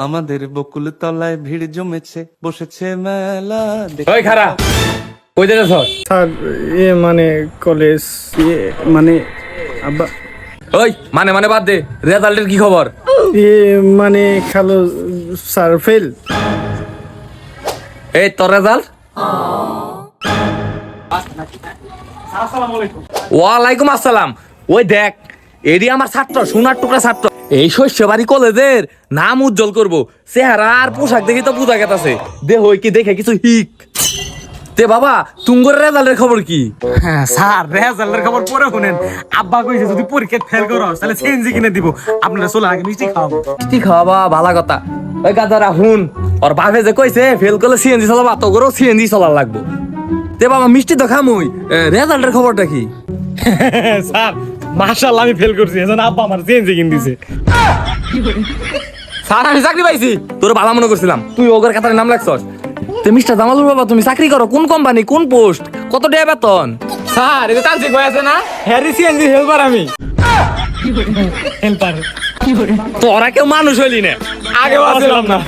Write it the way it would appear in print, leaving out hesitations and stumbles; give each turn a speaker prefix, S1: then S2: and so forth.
S1: আমাদের বকুল তলায় ভিড় জমেছে, বসেছে মেলা।
S2: ওই খারা কই যাচ্ছ?
S3: স্যার মানে কলেজ মানে আব্বা
S2: ওই মানে মানে বাদ দে, রেজাল্টের কি খবর?
S3: মানে খালো স্যার ফেল।
S2: এই তোর রেজাল্ট? ওয়ালাইকুম আসসালাম। ওই দেখ, এডি আমার ছাত্র, সোনার টুকরা ছাত্র। এই শস্যবাড়ি কলেজের নাম উজ্জ্বল করব। চেহারা আর পোশাক দেখি তো বুঝা গেছে। দেহ কি দেখে কিছু হিক। তে বাবা, তুঙ্গর রেজাল্টের খবর কি?
S4: হ্যাঁ স্যার, রেজাল্টের খবর পরে শুনেন। আব্বা কইছে যদি পরীক্ষা ফেল করো তাহলে সিএনজি কিনে দিব, আপনারা চলে আগে মিষ্টি খাওয়াবো।
S2: মিষ্টি খাওয়াবা ভালো কথা। ওই গাদারা হুন, ওর বাপে যে কইছে ফেল করলে সিএনজি চালাবা, তো করে সিএনজি চালার লাগবো। তে বাবা মিষ্টি তো খামুই, রেজাল্টের খবরটা কি?
S4: স্যার মাশাআল্লাহ আমি ফেল করছি, এজন্য আব্বা আমার সিএনজি কিনে দিছে।
S2: স্যার আমি চাকরি পাইছি, তোর ভালো মনে করছিলাম। তুই ওগর কাতারে নাম লাগছস। তে মিস্টার জামালুর বাবা, তুমি চাকরি করো কোন কোম্পানি, কোন পোস্ট, কত টাকা বেতন?
S4: স্যার এটা তান্ত্রিক হয়ে আছে না, হ্যারি সিএনজি হেল্পার আমি। হেল্পার
S2: তোরা কেউ মানুষ হইলি না।
S4: আগেও আসলাম না।